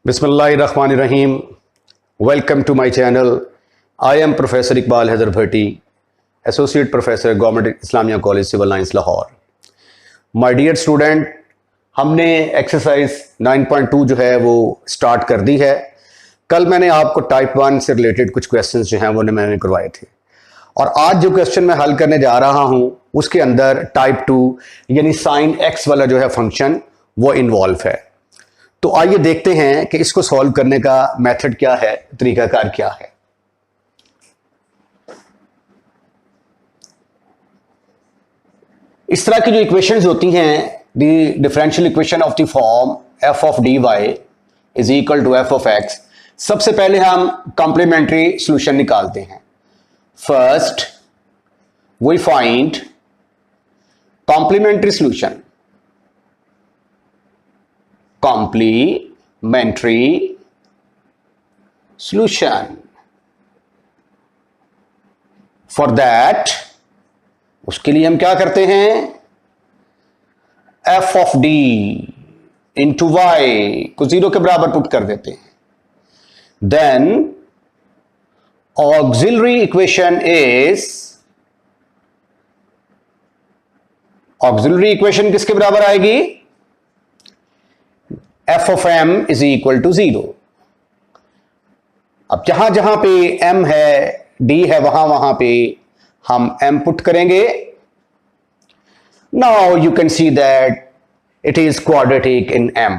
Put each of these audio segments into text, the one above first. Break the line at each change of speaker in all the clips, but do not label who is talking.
Bismillahirrahmanirrahim. Welcome to my channel. I am Professor Iqbal Haider Bhatti, Associate Professor, Government Islamia College, Civil Lines, Lahore. My dear student, हमने exercise 9.2 जो है वो start कर दी है। कल मैंने आपको टाइप 1 से रिलेटेड कुछ क्वेश्चंस जो हैं वो मैंने करवाए थे, और आज जो क्वेश्चन मैं हल करने जा रहा हूं उसके अंदर टाइप 2 यानी साइन एक्स वाला जो है फंक्शन वो इन्वॉल्व है। तो आइए देखते हैं कि इसको सॉल्व करने का मेथड क्या है, तरीकाकार क्या है। इस तरह की जो इक्वेशंस होती हैं, the differential equation of the form f of d y is equal to f of x, सबसे पहले हम कॉम्प्लीमेंट्री सॉल्यूशन निकालते हैं। First we find complementary solution, complementary solution. For that, उसके लिए हम क्या करते हैं, f of d into y को 0 के बराबर पुट कर देते हैं। Then auxiliary equation किसके बराबर आएगी, f of m is equal to 0। अब जहां जहां पे m है, d है, वहां वहां पे हम m पुट करेंगे। Now you can see that it is quadratic in m.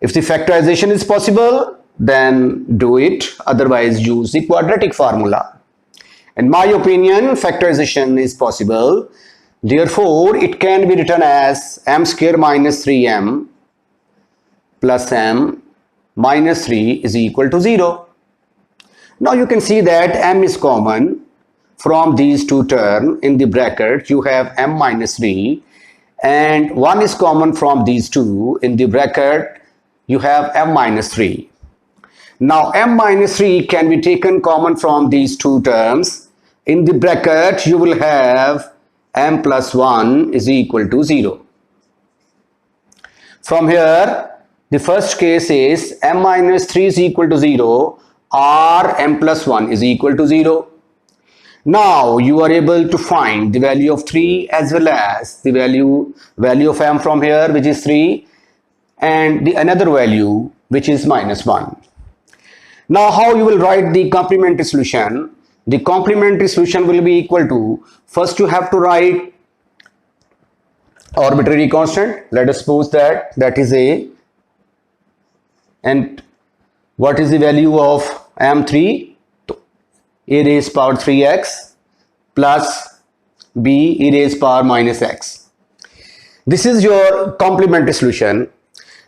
If the factorization is possible, then do it, otherwise use the quadratic formula. In my opinion, factorization is possible. Therefore, it can be written as m square minus 3m plus m minus 3 is equal to 0. Now you can see that m is common from these two terms. In the bracket, you have m minus 3, and 1 is common from these two. In the bracket, you have m minus 3. Now, m minus 3 can be taken common from these two terms. In the bracket, you will have m plus 1 is equal to 0. From here, the first case is m minus 3 is equal to 0 or m plus 1 is equal to 0. Now you are able to find the value of 3 as well as the value of m from here, which is 3, and the another value which is minus 1. Now how you will write the complementary solution? The complementary solution will be equal to, first you have to write arbitrary constant. Let us suppose that is a, and what is the value of m3? A raised power 3x plus b e raised power minus x. This is your complementary solution.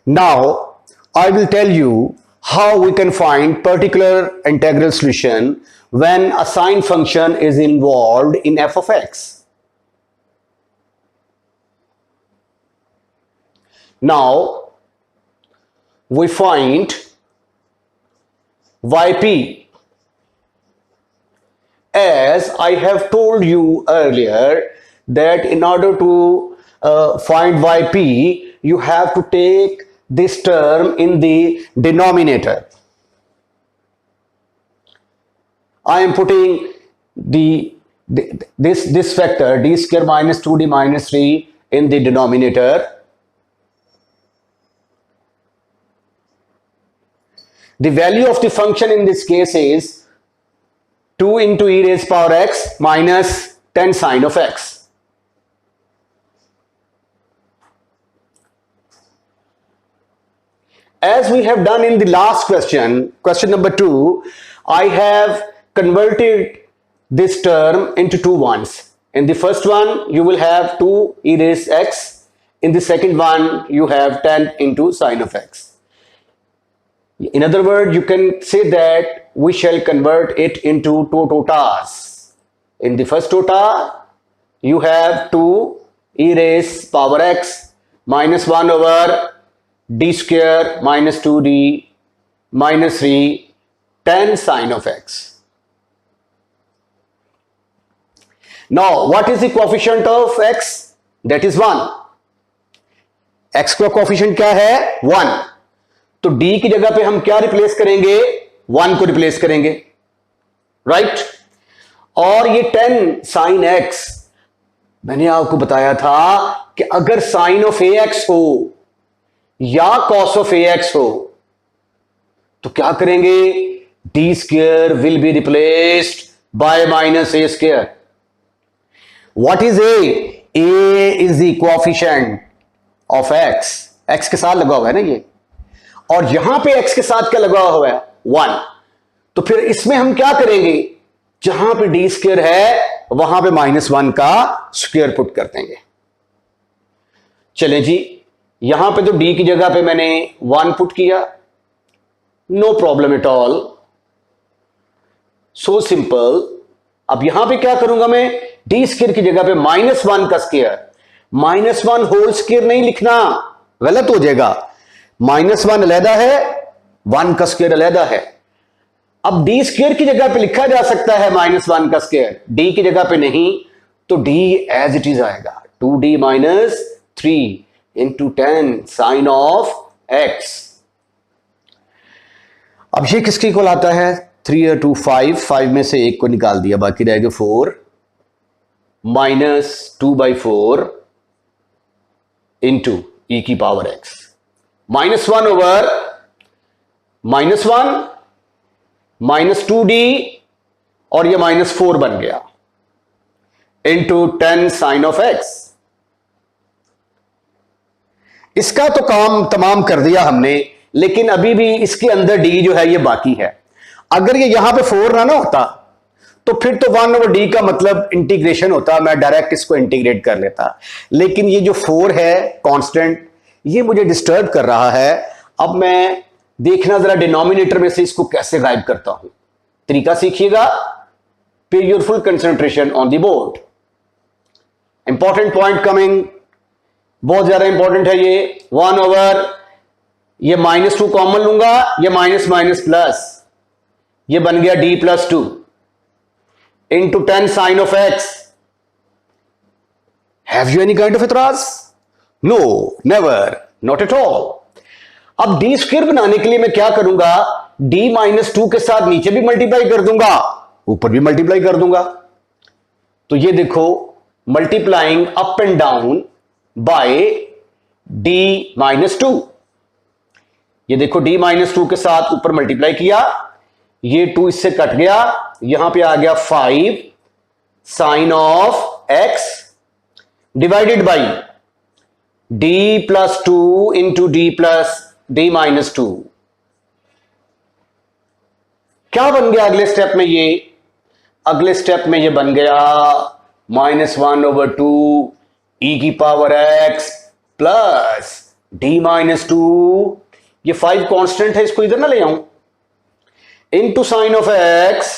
Now I will tell you how we can find particular integral solution when a sine function is involved in f of x. Now we find yp. As I have told you earlier that in order to find yp, you have to take this term in the denominator. I am putting this factor d square minus 2d minus 3 in the denominator. The value of the function in this case is 2 into e raised power x minus 10 sine of x. As we have done in the last question, question number 2, I have converted this term into two ones. In the first one, you will have 2 e raised x. In the second one, you have 10 into sine of x. In other words, you can say that we shall convert it into two totas. In the first tota, you have 2 e raised power x minus 1 over d square minus 2d minus 3 10 sine of x. Now, what is the coefficient of x? That is 1. x का coefficient क्या है 1. तो D की जगह पे हम क्या replace करेंगे, 1 को रिप्लेस करेंगे, राइट। और ये 10 साइन एक्स, मैंने आपको बताया था कि अगर साइन ऑफ ए एक्स हो या कॉस ऑफ ए एक्स हो तो क्या करेंगे, D square will be replaced by minus A square. What is a? A is the coefficient of x, x के साथ लगा हुआ है ना ये, और यहां पे एक्स के साथ क्या लगा हुआ है, 1। तो फिर इसमें हम क्या करेंगे, जहां पे डी स्क्वेयर है वहां पे -1 का स्क्वायर पुट कर देंगे। चलें जी, यहां पे तो डी की जगह पे मैंने 1 पुट किया, no problem at all, so simple. अब यहां पे क्या करूंगा मैं, डी स्क्वायर की जगह पे -1 का स्क्वायर, -1 होल स्क्वायर नहीं लिखना, गलत हो जाएगा। -1 अलहदा है, 1 का स्क्वायर अलहदा है। अब डी स्क्वायर की जगह पे लिखा जा सकता है -1 का स्क्वायर, डी की जगह पे नहीं, तो डी एज इट इज आएगा, 2d - 3 into 10 sine of x. अब ये किसके इक्वल आता है, 3 और 2 5 में से एक को निकाल दिया, बाकी रहेगा 4 -2/4 इंटू e की पावर x, -1 ओवर -1 -2d और ये -4 बन गया इंटू 10 साइन ऑफ x। इसका तो काम तमाम कर दिया हमने, लेकिन अभी भी इसके अंदर d जो है ये बाकी है। अगर ये यहां पे 4 ना होता तो फिर तो 1 ओवर d का मतलब इंटीग्रेशन होता, मैं डायरेक्ट इसको इंटीग्रेट कर लेता, लेकिन ये जो 4 है कांस्टेंट, ये मुझे डिस्टर्ब कर रहा है। अब मैं देखना जरा डिनोमिनेटर में से इसको कैसे गायब करता हूं, तरीका सीखिएगा। पे your full concentration on the board. Important point coming, बहुत ज्यादा इंपॉर्टेंट है ये। 1 ओवर ये -2 कॉमन लूंगा, ये माइनस माइनस प्लस, ये बन गया d + 2 into 10 sine of x। Have you any kind of एतराज? No, never, not at all. अब डी स्क्वायर बनाने के लिए मैं क्या करूंगा, d - 2 के साथ नीचे भी मल्टीप्लाई कर दूंगा, ऊपर भी मल्टीप्लाई कर दूंगा। तो ये देखो, multiplying up and down by d - 2। ये देखो d - 2 के साथ ऊपर मल्टीप्लाई किया, ये 2 इससे कट गया, यहां पे आ गया 5 sine of x divided by d + 2 into d - 2। क्या बन गया अगले स्टेप में, ये अगले स्टेप में ये बन गया -1 ओवर 2 e की पावर x प्लस d - 2। ये 5 कांस्टेंट है, इसको इधर ना ले आऊं, into sine of x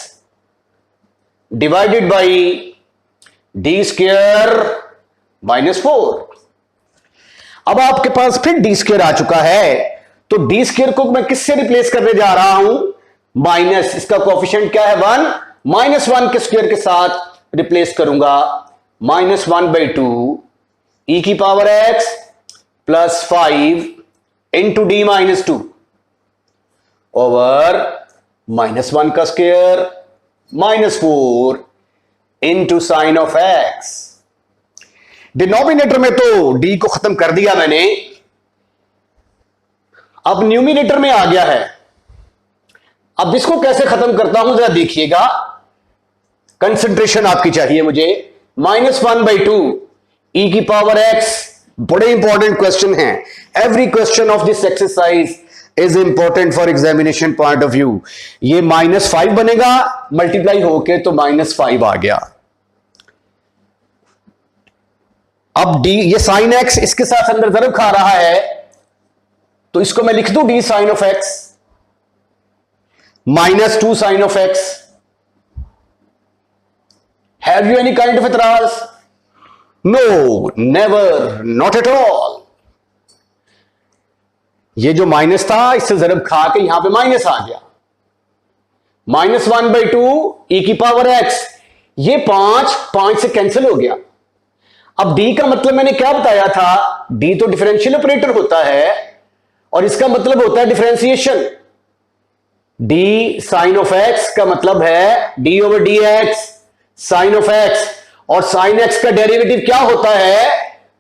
divided by d square -4। अब आपके पास फिर डी स्क्वायर आ चुका है, तो डी स्क्वायर को मैं किससे रिप्लेस करने जा रहा हूं, माइनस, इसका कोएफिशिएंट क्या है 1, -1 के स्क्वायर के साथ रिप्लेस करूंगा, -1/2 e की power x plus 5 into d - 2 over -1 का square -4 into sine of x। Denominator में तो d को खत्म कर दिया मैंने, अब न्यूमिनेटर में आ गया है। अब इसको कैसे खत्म करता हूं जरा देखिएगा, कंसंट्रेशन आपकी चाहिए मुझे। -1/2 e की पावर x, बड़े इंपॉर्टेंट क्वेश्चन हैं। Every question of this exercise is important for examination point of view. ये -5 बनेगा, मल्टीप्लाई होके तो -5 आ गया। अब d, ये साइन x इसके साथ अंदर ज़रब खा रहा है, तो इसको मैं लिख दूं d sine of x -2 sine of x। Have you any kind of एतराज? No, never, not at all. ये जो माइनस था इससे ज़रब खा के यहां पे माइनस आ गया, -1/2 e की पावर x, ये 5 से कैंसिल हो गया। अब d का मतलब मैंने क्या बताया था, d तो डिफरेंशियल ऑपरेटर होता है, और इसका मतलब होता है differentiation. D sine of x का मतलब है d over d x sine of x, और साइन एक्स का डेरिवेटिव क्या होता है?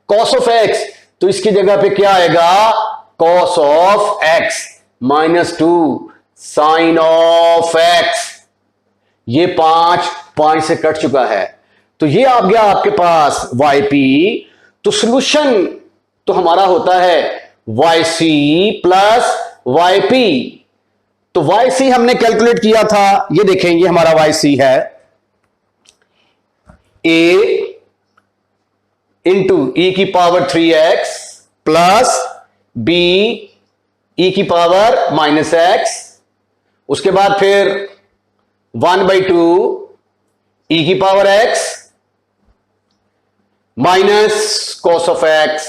Cos of x. तो इसकी जगह पे क्या आएगा? Cos of x minus 2 sine of x. ये 5 से कट चुका है, तो ये आ गया आपके पास वाई पी। तो सोल्यूशन तो हमारा होता है y c plus y p. तो वाई सी हमने कैलकुलेट किया था, ये देखेंगे हमारा वाई सी है ए इंटू ई की power 3x plus B E की पावर माइनस एक्स, उसके बाद फिर 1/2 ई की power x minus cos of x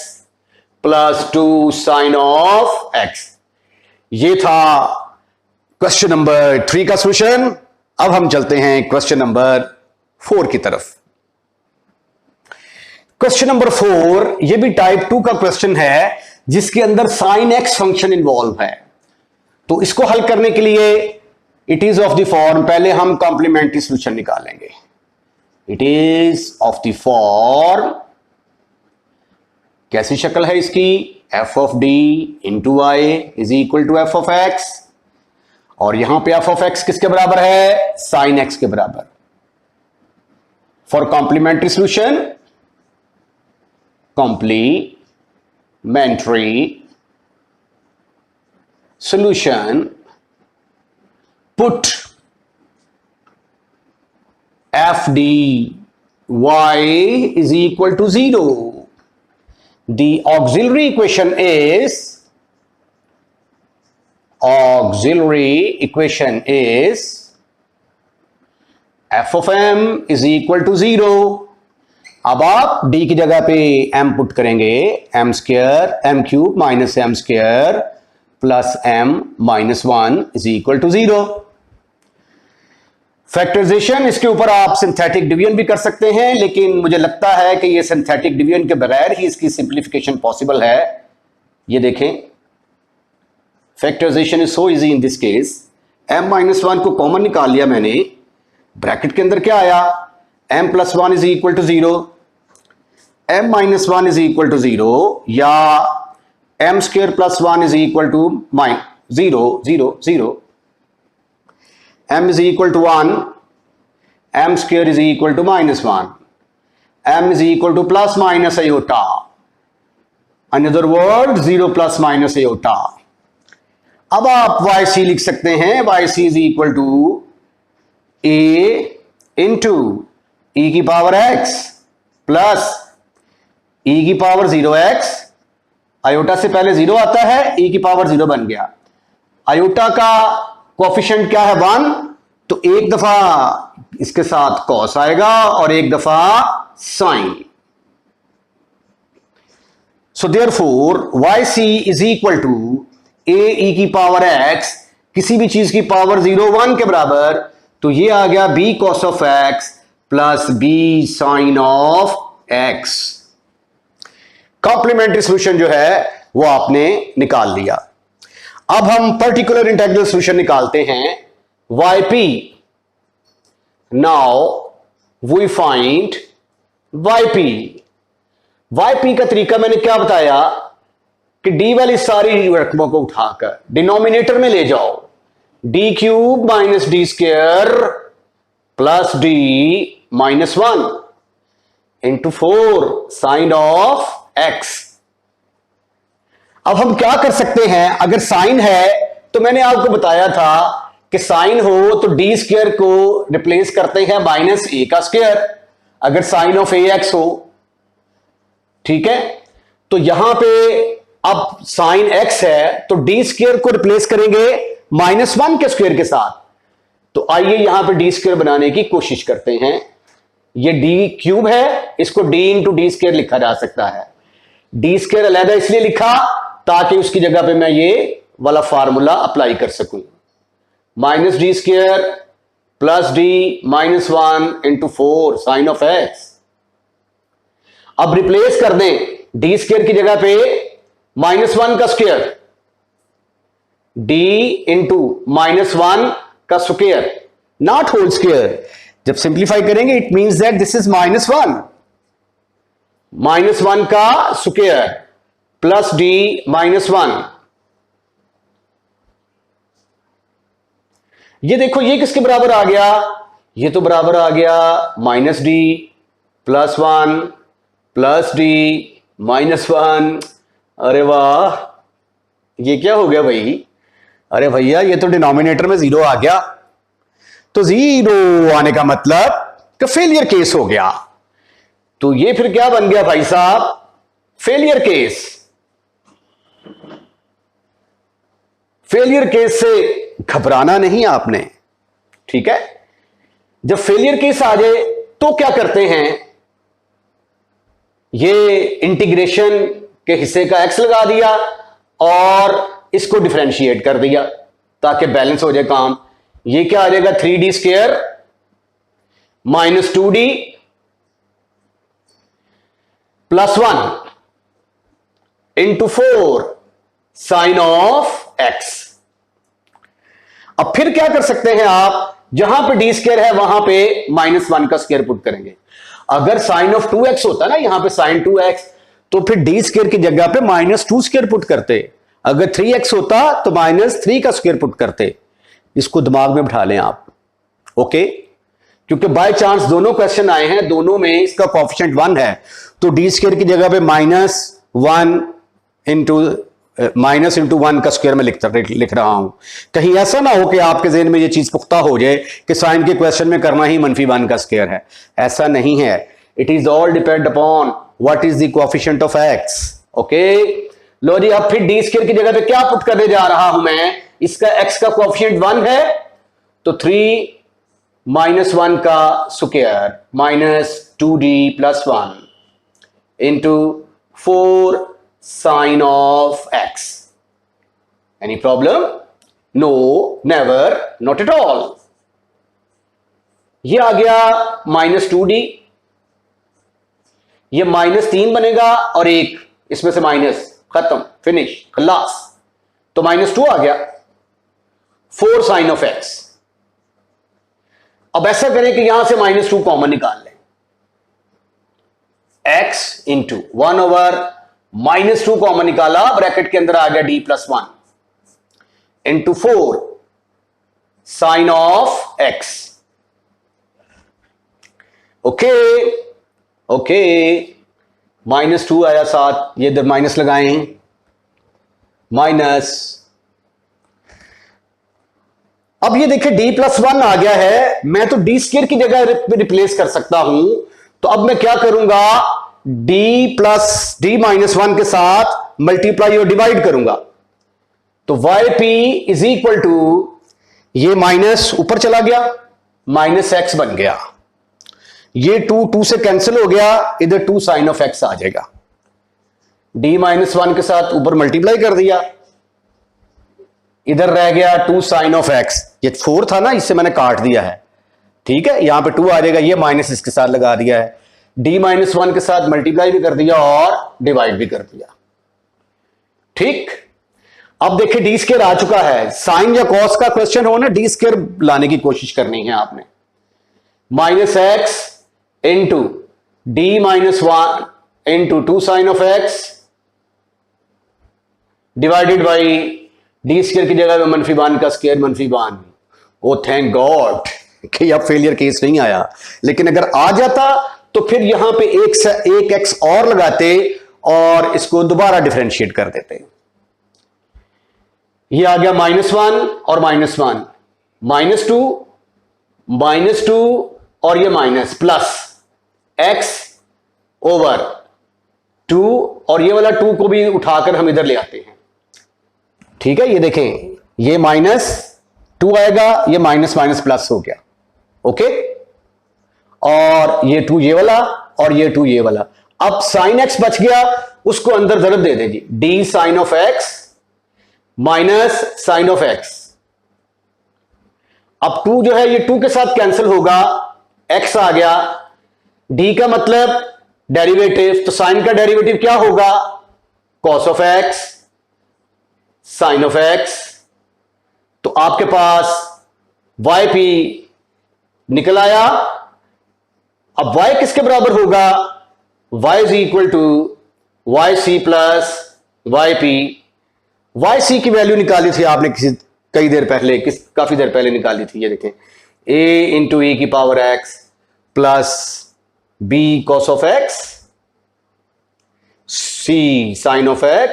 plus 2 sine of x। ये था क्वेश्चन नंबर 3 का सॉल्यूशन। अब हम चलते हैं क्वेश्चन नंबर 4 की तरफ। क्वेश्चन नंबर 4 ये भी टाइप 2 का क्वेश्चन है, जिसके अंदर साइन एक्स फंक्शन इन्वॉल्व है। तो इसको हल करने के लिए it is of the form, पहले हम कॉम्प्लीमेंट्री सॉल्यूशन निकालेंगे। It is of the form, कैसी शक्ल है इसकी? F of d into y is equal to f of x, और यहां पे एफ ऑफ एक्स किसके बराबर है? साइन एक्स के बराबर। For complementary solution, complementary solution, put f d y is equal to 0. The auxiliary equation is f of m is equal to 0. अब आप d की जगह पे m पुट करेंगे, m square m cube minus m square plus m minus 1 is equal to 0। Factorization, इसके ऊपर आप सिंथेटिक डिवीजन भी कर सकते हैं, लेकिन मुझे लगता है कि ये सिंथेटिक डिवीजन के बगैर ही इसकी सिंप्लीफिकेशन पॉसिबल है। ये देखें, factorization is so easy in this case. m minus 1 को कॉमन निकाल लिया मैंने, ब्रैकेट के अंदर क्या आया? m plus 1 is equal to 0, m minus 1 is equal to 0, या m square plus 1 is equal to 0 0 0, m is equal to 1, m square is equal to minus 1, m is equal to plus minus iota, another word 0 plus minus iota. अब आप Y C लिख सकते हैं, Y C is equal to a into ई की power x plus ई की power 0x, iota से पहले 0 आता है, ई की पावर 0 बन गया। आयोटा का कोएफिशिएंट क्या है? 1, तो एक दफा इसके साथ कॉस आएगा और एक दफा sine. So therefore Y C is equal to A E की पावर x, किसी भी चीज की पावर 0 1 के बराबर, तो ये आ गया b cos of x plus b sine of x। Complementary solution जो है वो आपने निकाल लिया। अब हम पर्टिकुलर इंटीग्रल सॉल्यूशन निकालते हैं yp। Now we find yp। yp का तरीका मैंने क्या बताया कि d वाली सारी रकमों को उठाकर डिनोमिनेटर में ले जाओ, d cube minus d square plus d minus 1 into 4 sine of x। अब हम क्या कर सकते हैं? अगर साइन है तो मैंने आपको बताया था कि साइन हो तो डी स्क्वायर को रिप्लेस करते हैं माइनस ए का स्क्वायर, अगर साइन ऑफ ए एक्स हो, ठीक है। तो यहां पे अब साइन एक्स है तो डी स्क्वायर को रिप्लेस करेंगे माइनस 1 के स्क्वायर के साथ। तो आइए यहां पे डी स्क्वायर बनाने की कोशिश करते हैं। ये डी क्यूब है, इसको डी इंटू डी स्क्वायर लिखा जा सकता है। डी स्क्वायर अलहदा इसलिए लिखा ताकि उसकी जगह पे मैं ये वाला फार्मूला अप्लाई कर सकूं, minus d square plus d minus 1 into 4 sine of x. अब रिप्लेस कर दें डी स्क्वायर की जगह पे माइनस 1 का स्क्वायर, डी इंटू -1 का स्क्वायर, नॉट होल स्क्वायर। जब सिंप्लीफाई करेंगे it means that this is -1 का स्क्वायर प्लस डी -1। ये देखो ये किसके बराबर आ गया, ये तो बराबर आ गया -d +1 प्लस डी -1। अरे वाह, ये क्या हो गया भाई? अरे भैया ये तो डिनोमिनेटर में 0 आ गया, तो 0 आने का मतलब कि फेलियर केस हो गया। तो ये फिर क्या बन गया भाई साहब? Failure case. फेलियर केस से घबराना नहीं आपने, ठीक है? जब फेलियर केस आ जाए तो क्या करते हैं, ये इंटीग्रेशन के हिस्से का x लगा दिया और इसको डिफरेंशिएट कर दिया ताकि बैलेंस हो जाए काम। ये क्या आ जाएगा, 3d square -2d +1 into 4 sine of x। अब फिर क्या कर सकते हैं आप, जहां पे डी स्क्वायर है वहां पे -1 का स्क्वायर पुट करेंगे। अगर साइन ऑफ 2x होता ना यहां पे साइन 2x, तो फिर डी स्क्वायर की जगह पे -2 स्क्वायर पुट करते। अगर 3x होता तो -3 का स्क्वायर पुट करते। इसको दिमाग में बिठा लें आप, ओके? क्योंकि बाय चांस दोनों क्वेश्चन आए हैं, दोनों में इसका कोएफिशिएंट 1 है, तो डी स्क्वायर की जगह पे -1 इंटू 1 का स्क्वायर में लिख रहा हूं। कहीं ऐसा ना हो कि आपके ज़हन में ये चीज पुख्ता हो जाए कि साइन के क्वेश्चन में करना ही -1 का स्क्वायर है। ऐसा नहीं है। It is all depend upon what is the coefficient of x। Okay, लो जी, अब फिर डी स्क्वायर की जगह पे क्या पुट करने जा रहा हूं मैं, इसका x का कोएफिशिएंट 1 है, तो 3 -1 का square -2d +1 into 4 sine of x। Any problem? No, never, not at all. ये आ गया -2d, ये -3 बनेगा और 1 इसमें से माइनस, खत्म, फिनिश, खलास। तो -2 आ गया, 4 साइन ऑफ x। अब ऐसा करें कि यहां से -2 कॉमन निकाल लें, x इंटू 1/-2 कॉमन निकाला, ब्रैकेट के अंदर आ गया d +1 into 4 sine of x। Okay okay, -2 आया साथ, ये इधर माइनस लगाएं, माइनस। अब ये देखिए d +1 आ गया है, मैं तो d स्क्वायर की जगह रिप्लेस कर सकता हूं। तो अब मैं क्या करूंगा, d -1 के साथ मल्टीप्लाई और डिवाइड करूंगा। तो yp इज इक्वल टू, ये माइनस ऊपर चला गया, -x बन गया, ये 2 से कैंसिल हो गया, इधर 2 साइन ऑफ x आ जाएगा। d -1 के साथ ऊपर मल्टीप्लाई कर दिया, इधर रह गया 2 साइन ऑफ x। ये 4 था ना, इससे मैंने काट दिया है, ठीक है? यहां पे 2 आ जाएगा, ये माइनस इसके साथ लगा दिया है, d -1 के साथ मल्टीप्लाई भी कर दिया और डिवाइड भी कर दिया, ठीक? अब देखिए डी स्क्वायर आ चुका है। साइन या कॉस का क्वेश्चन हो ना, डी स्क्वायर लाने की कोशिश करनी है आपने। -x into d -1 into 2 sine of x divided by d square की जगह में -1 का स्क्वायर -1। ओ थैंक गॉड कि अब फेलियर केस नहीं आया, लेकिन अगर आ जाता तो फिर यहां पे एक x और लगाते और इसको दोबारा डिफरेंशिएट कर देते। ये आ गया -1 और -1, -2 और ये माइनस प्लस x ओवर 2, और ये वाला 2 को भी उठाकर हम इधर ले आते हैं, ठीक है? ये देखें, ये -2 आएगा, ये माइनस प्लस हो गया, ओके? और ये 2 ये वाला और ये 2 ये वाला। अब साइन x बच गया, उसको अंदर जरूर दे देंगे, d sine of x minus sine of x। अब 2 जो है ये 2 के साथ कैंसिल होगा, x आ गया, d का मतलब डेरिवेटिव, तो साइन का डेरिवेटिव क्या होगा, cos of x sine of x तो आपके पास वाई पी निकल आया। अब y किसके बराबर होगा? y is equal to y c plus y p. Y c की वैल्यू निकाली थी आपने काफी देर पहले निकाली थी। ये देखें, a इंटू ई की power x plus b cos of x, c sine of x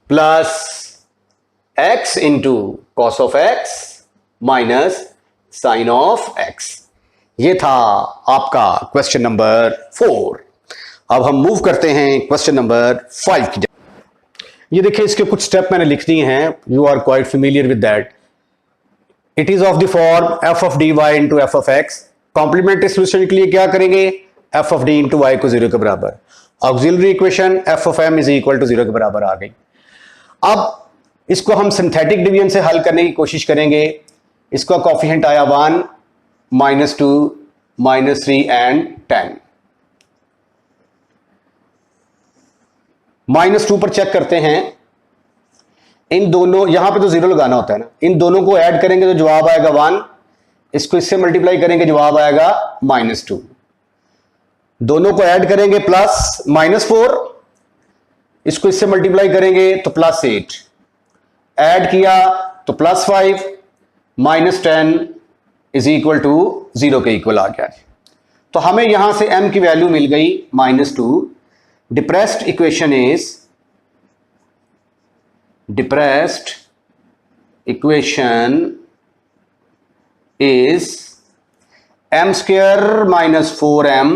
plus x into cos of x minus sine of x। ये था आपका क्वेश्चन नंबर 4। अब हम मूव करते हैं क्वेश्चन नंबर 5 की। ये देखिए, इसके कुछ स्टेप मैंने लिख दिए हैं, you are quite familiar with that. It is of the form f of d y into f of x. Complementary solution के लिए क्या करेंगे? F of d into y को 0 के बराबर। Auxiliary equation f of m is equal to 0 के बराबर आ गई। अब इसको हम सिंथेटिक डिवीजन से हल करने की कोशिश करेंगे। इसका कोफिशिएंट आया 1, -2, -3 एंड 10। -2 पर चेक करते हैं। इन दोनों, यहां पे तो 0 लगाना होता है ना, इन दोनों को ऐड करेंगे तो जवाब आएगा 1। इसको इससे मल्टीप्लाई करेंगे, जवाब आएगा -2। दोनों को ऐड करेंगे प्लस -4, इसको इससे मल्टीप्लाई करेंगे तो +8, ऐड किया तो +5, -10 इज इक्वल टू 0 के इक्वल आ गया। तो हमें यहां से m की वैल्यू मिल गई -2। Depressed equation is m square -4m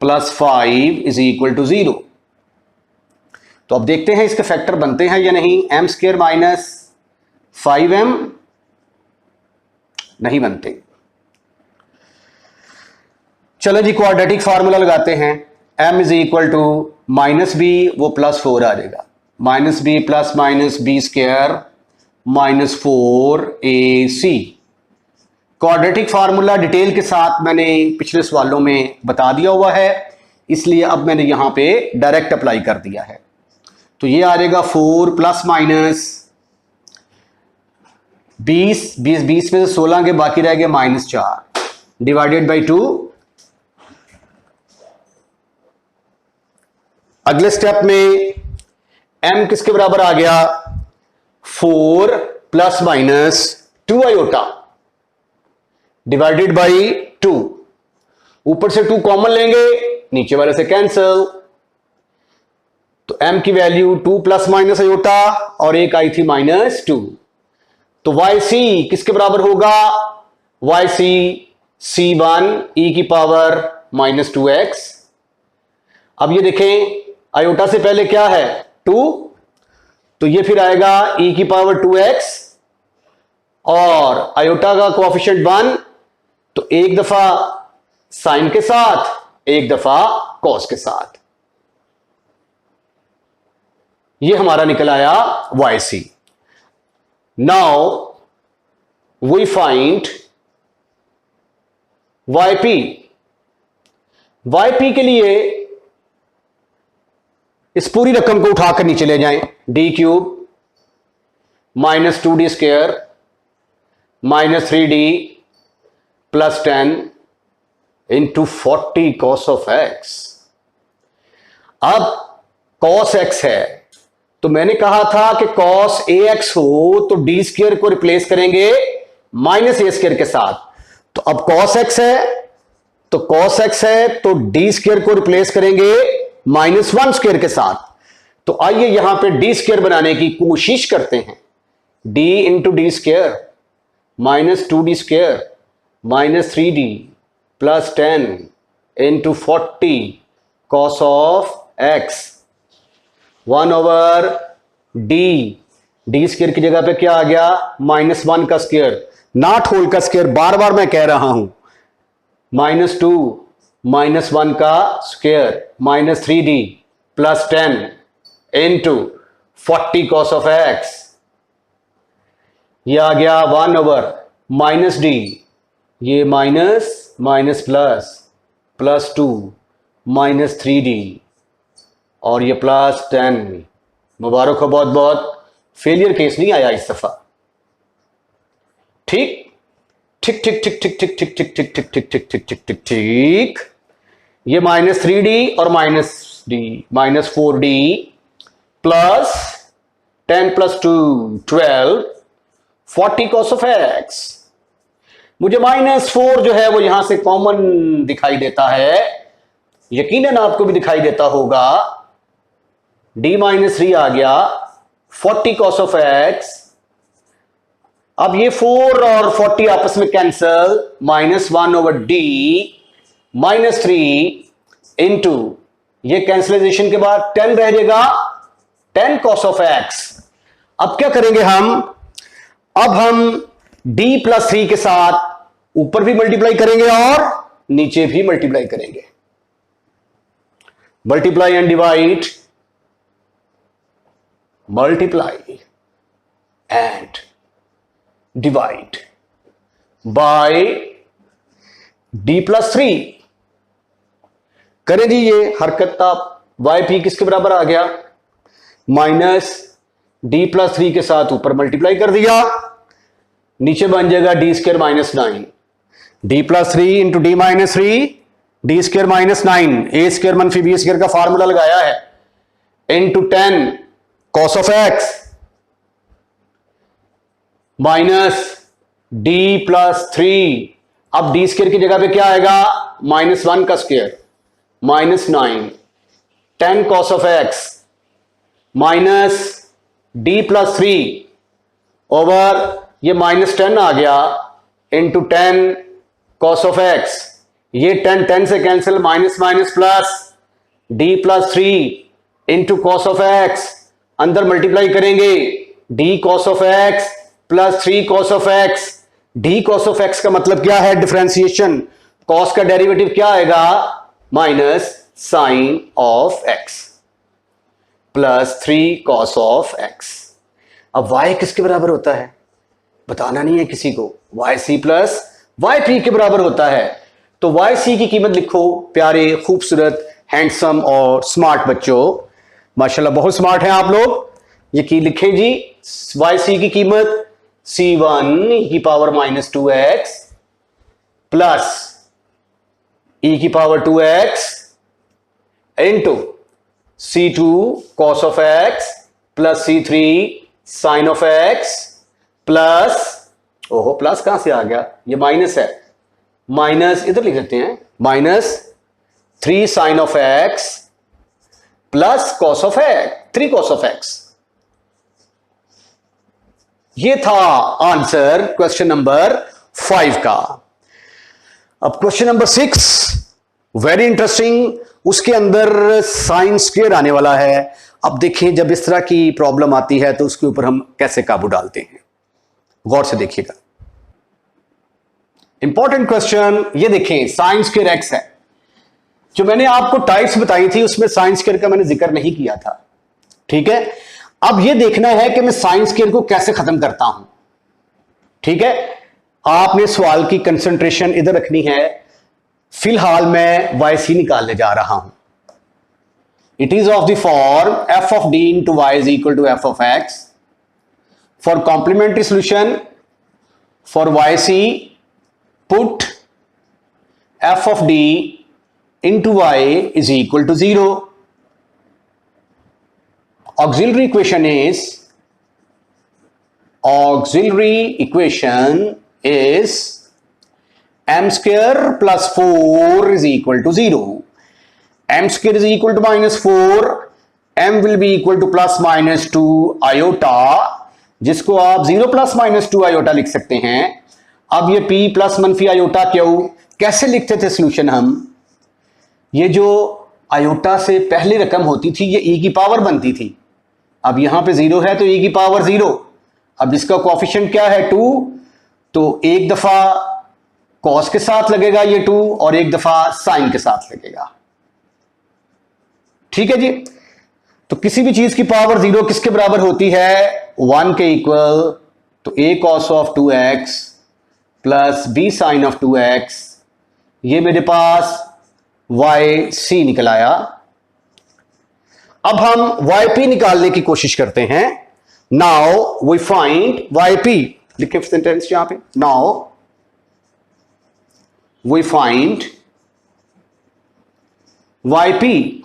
plus 5 is equal to 0। तो अब देखते हैं इसके फैक्टर बनते हैं या नहीं। m स्क्वायर -5m नहीं बनते। चलो जी, क्वाड्रेटिक फार्मूला लगाते हैं। m is equal to -b, वो +4 आ जाएगा, -b plus minus b square -4ac। Quadratic formula detail के साथ मैंने पिछले सवालों में बता दिया हुआ है, इसलिए अब मैंने यहां पे डायरेक्ट अप्लाई कर दिया है। तो ये आ जाएगा 4 प्लस माइनस 20 में से 16 के बाकी रह गए -4 डिवाइडेड बाई 2। अगले स्टेप में m किसके बराबर आ गया? 4 plus minus 2 iota divided by 2। ऊपर से 2 कॉमन लेंगे, नीचे वाले से कैंसल, तो m की वैल्यू 2 प्लस माइनस आयोटा और एक आई थी -2। तो yc किसके बराबर होगा? yc c1 e की पावर -2x। अब ये देखें, आयोटा से पहले क्या है? 2, तो ये फिर आएगा e की पावर 2x और आयोटा का कोएफिशिएंट 1, तो एक दफा साइन के साथ, एक दफा कॉस के साथ। ये हमारा निकल आया yc। Now we find yp। yp के लिए इस पूरी रकम को उठाकर नीचे ले जाएं। d³ -2d square -3d plus 10 into 40 cos of x। अब cos x है, तो मैंने कहा था कि cos ax हो तो d स्क्वायर को रिप्लेस करेंगे -a² के साथ। तो अब cos x है तो d स्क्वायर को रिप्लेस करेंगे -1² के साथ। तो आइए यहां पे d स्क्वायर बनाने की कोशिश करते हैं। d into D square -2d square -3d plus 10 into 40 cos of x 1/d। D square की जगह पे क्या आ गया? -1 का स्क्वायर, नॉट होल का स्क्वायर, बार बार मैं कह रहा हूं। -2 -1 का square -3d plus 10 into 40 cos of x। ये आ गया 1/-d, ये माइनस प्लस 2 -3d और ये प्लस 10। मुबारक हो बहुत बहुत, फेलियर केस नहीं आया इस दफा। ठीक ठीक ठीक ठीक ठीक ठीक ठीक ठीक ठीक ठीक ठीक ठीक ठीक ठीक ठीक ठीक। ये -3d और -d -4d plus 10 + 2 12 40 cos of x। मुझे -4 जो है वो यहां से कॉमन दिखाई देता है, यकीनन आपको भी दिखाई देता होगा। d -3 आ गया, 40 cos of x। अब ये 4 और 40 आपस में कैंसल, -1/d -3 इंटू ये कैंसलाइजेशन के बाद 10 रह जाएगा, 10 cos of x। अब क्या करेंगे हम, अब हम d + 3 के साथ ऊपर भी मल्टीप्लाई करेंगे और नीचे भी मल्टीप्लाई करेंगे। Multiply and divide, multiply and divide by d + 3 करें जी। ये हरकत yp किसके बराबर आ गया, -d + 3 के साथ ऊपर मल्टीप्लाई कर दिया, नीचे बन जाएगा d² -9, d + 3 into d -3 d² -9, a² - b² का फार्मूला लगाया है, into 10 cos of x minus d + 3। अब d² की जगह पे क्या आएगा, -1 का square -9, 10 cos of x minus d + 3 over ये -10 आ गया, इंटू 10 cos of x। ये 10 से cancel, minus minus plus, d + 3 into cos of x, अंदर मल्टीप्लाई करेंगे, d cos of x plus 3 cos of x। d cos of x का मतलब क्या है, डिफरेंशिएशन, cos का डेरिवेटिव क्या आएगा, -sin of x plus 3 cos of x। अब y किसके बराबर होता है, बताना नहीं है किसी को, yc प्लस yp के बराबर होता है। तो yc की कीमत लिखो, प्यारे खूबसूरत हैंडसम और स्मार्ट बच्चों, माशाल्लाह बहुत स्मार्ट हैं आप लोग। ये की लिखें जी, yc की कीमत c1 e की - 2x प्लस e की - 2x into c2 cos of x plus c3 sin of x plus, ओहो प्लस कहां से आ गया, ये माइनस है, माइनस इधर लिख देते हैं, -3 sin of x plus cos of x, 3 cos of x। ये था आंसर क्वेश्चन नंबर 5 का। अब क्वेश्चन नंबर 6 वेरी इंटरेस्टिंग, उसके अंदर साइन स्क्वायर आने वाला है। अब देखिए जब इस तरह की प्रॉब्लम आती है तो उसके ऊपर हम कैसे काबू डालते हैं, गौर से देखिएगा। इंपॉर्टेंट क्वेश्चन, ये देखें साइन स्क्वायर एक्स है। जो मैंने आपको टाइप्स बताई थी उसमें साइन स्क्वायर का मैंने जिक्र नहीं किया था, ठीक है। अब ये देखना है कि मैं साइन स्क्वायर को कैसे खत्म करता हूं, ठीक है। आपने सवाल की कंसंट्रेशन इधर रखनी है। फिलहाल मैं yc निकालने जा रहा हूं। It is of the form f of d into y is equal to f of x। For complementary solution for yc put f of d into y is equal to 0। auxiliary equation is m square plus 4 is equal to 0। m square is equal to -4, m will be equal to ±2 iota, जिसको आप 0 ± 2 iota लिख सकते हैं। अब ये p plus -, iota क्यों, कैसे लिखते थे सोल्यूशन हम, ये जो आयोटा से पहली रकम होती थी ये e की पावर बनती थी। अब यहां पे 0 है तो e की पावर 0। अब इसका कोएफिशिएंट क्या है 2, तो एक दफा कॉस के साथ लगेगा ये 2 और एक दफा साइन के साथ लगेगा, ठीक है जी। तो किसी भी चीज की पावर 0 किसके बराबर होती है, 1 के इक्वल। तो a cos of 2x plus b sin of 2x, ये मेरे पास yc निकल आया। अब हम yp निकालने की कोशिश करते हैं। Now we find y p, लिखे सेंटेंस यहां पे, now we find y p.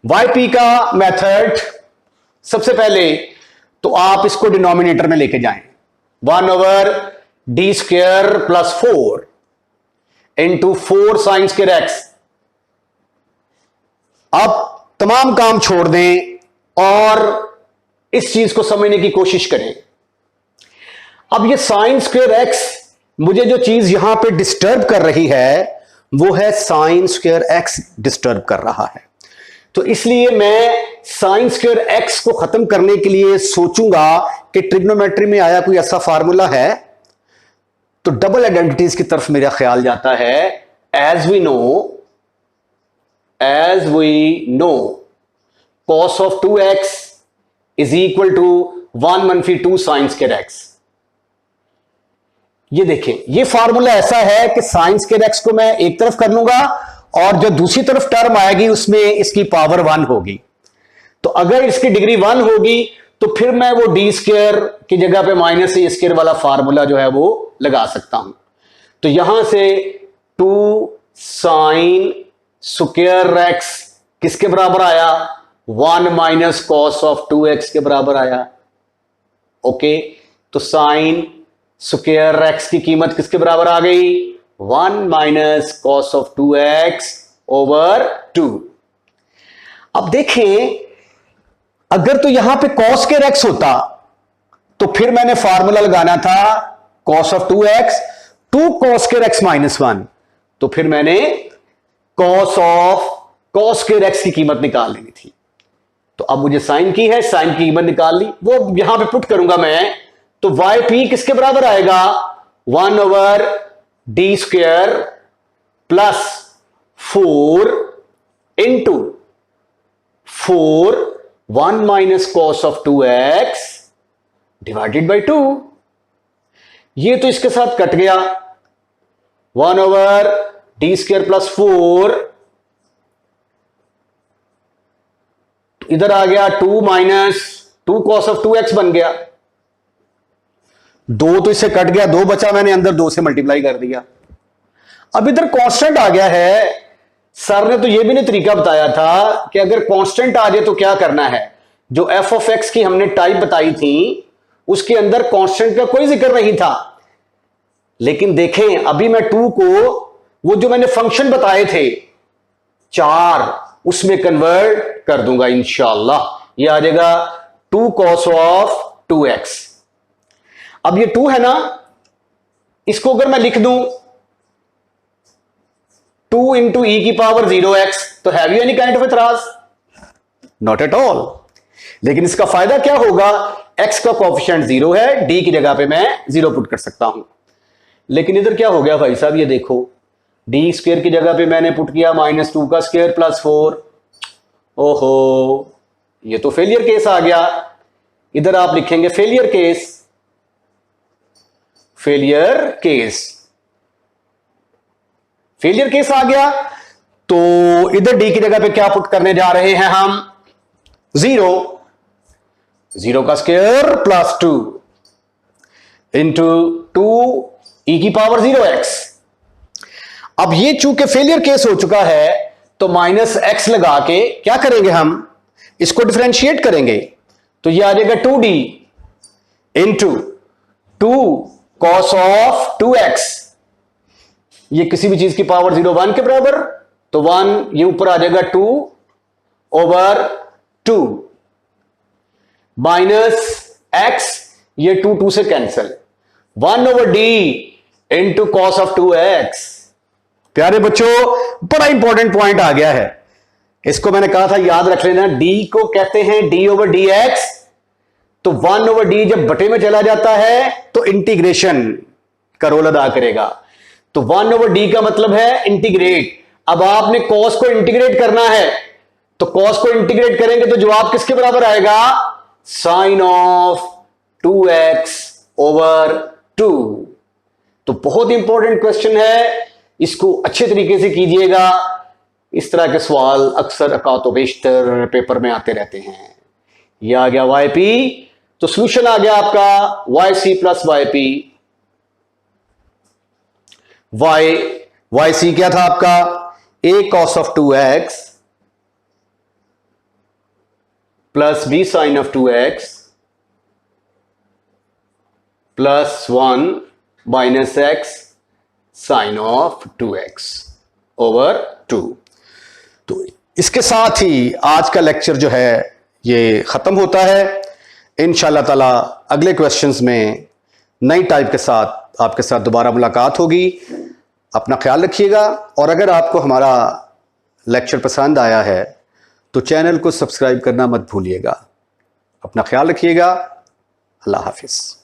Y p का मेथड, सबसे पहले तो आप इसको डिनोमिनेटर में लेके जाएं, 1/d² + 4 into 4 sin square x. अब तमाम काम छोड़ दें और इस चीज को समझने की कोशिश करें। अब ये sin स्क्वायर एक्स, मुझे जो चीज यहां पे डिस्टर्ब कर रही है वो है sin स्क्वायर एक्स डिस्टर्ब कर रहा है। तो इसलिए मैं sin स्क्वायर एक्स को खत्म करने के लिए सोचूंगा कि ट्रिग्नोमेट्री में आया कोई ऐसा फार्मूला है, तो डबल आइडेंटिटीज की तरफ मेरा ख्याल जाता है। As we know cos of 2x is equal to 1 - 2 sin square x. ये देखें, ये फार्मूला ऐसा है कि sin स्क्वायर एक्स को मैं एक तरफ कर लूंगा और जो दूसरी तरफ टर्म आएगी उसमें इसकी पावर 1 होगी। तो अगर इसकी डिग्री 1 होगी तो फिर मैं वो d² की जगह पे -a² वाला फार्मूला जो है वो लगा सकता हूं। तो यहां से 2 sin स्क्वायर एक्स किसके बराबर आया? 1 - cos of 2x के बराबर आया। ओके, तो sin स्क्वायर एक्स की कीमत किसके बराबर आ गई? 1 - cos of 2x / 2। अब देखें, अगर तो यहां पे cos स्क्वायर एक्स होता तो फिर मैंने फार्मूला लगाना था cos of 2x 2 cos square x -1, तो फिर मैंने cos स्क्वायर एक्स की कीमत निकाल लेनी थी। तो अब मुझे साइन की है, साइन की कीमत निकाल ली, वो यहां पे पुट करूंगा मैं, तो वाई पी किसके बराबर आएगा? 1/d² + 4 into 4 1 - cos of 2x divided by 2। ये तो इसके साथ कट गया, 1/d² + 4, इधर आ गया 2 - 2 cos of 2x बन गया। 2 तो इससे कट गया, 2 बचा, मैंने अंदर 2 से मल्टीप्लाई कर दिया। अब इधर कांस्टेंट आ गया है। सर ने तो यह भी नहीं तरीका बताया था कि अगर कांस्टेंट आ जाए तो क्या करना है। जो f of x की हमने टाइप बताई थी उसके अंदर कांस्टेंट का कोई जिक्र नहीं था। लेकिन देखें, अभी मैं 2 को वो जो मैंने फंक्शन बताए थे 4 उसमें कन्वर्ट कर दूंगा इंशाअल्लाह। ये आ जाएगा 2 cos of 2x। अब ये 2 है ना, इसको अगर मैं लिख दूं 2 × e⁻0x, तो have you any kind of एतराज? Not at all. लेकिन इसका फायदा क्या होगा? x का कोएफिशिएंट 0 है, d की जगह पे मैं 0 पुट कर सकता हूं। लेकिन इधर क्या हो गया भाई साहब, ये देखो, d² की जगह पे मैंने पुट किया -2 का स्क्वायर + 4। ओहो, ये तो फेलियर केस आ गया। इधर आप लिखेंगे failure case, failure case, failure case आ गया। तो इधर d की जगह पे क्या पुट करने जा रहे हैं हम? 0 का स्क्वायर + 2 इंटू 2 e⁻0x। अब ये चूंकि फेलियर केस हो चुका है तो -x लगा के क्या करेंगे हम? इसको डिफरेंशिएट करेंगे। तो ये आ जाएगा 2d into 2 cos of 2x। ये किसी भी चीज की पावर 0 1 के बराबर, तो 1 ये ऊपर आ जाएगा 2/2 -x, ये 2 2 से cancel, 1/d into cos of 2x। प्यारे बच्चों, बड़ा इंपॉर्टेंट पॉइंट आ गया है। इसको मैंने कहा था याद रख लेना, d को कहते हैं d/dx। तो 1/d जब बटे में चला जाता है तो इंटीग्रेशन का रोल अदा करेगा। तो 1/d का मतलब है इंटीग्रेट। अब आपने cos को इंटीग्रेट करना है, तो cos को इंटीग्रेट करेंगे तो जवाब किसके बराबर आएगा? sin of 2x / 2। तो बहुत इंपॉर्टेंट क्वेश्चन है, इसको अच्छे तरीके से कीजिएगा। इस तरह के सवाल अक्सर औकात बेशतर पेपर में आते रहते हैं। ये आ गया yp, तो सोल्यूशन आ गया आपका yc प्लस yp। yc क्या था आपका, a cos of 2x plus b sin of 2x plus 1 minus x sin of 2x over 2। तो इसके साथ ही आज का लेक्चर जो है ये खत्म होता है। इंशाल्लाह ताला अगले क्वेश्चंस में नई टाइप के साथ आपके साथ दोबारा मुलाकात होगी। अपना ख्याल रखिएगा, और अगर आपको हमारा लेक्चर पसंद आया है तो चैनल को सब्सक्राइब करना मत भूलिएगा। अपना ख्याल रखिएगा। अल्लाह हाफिज़।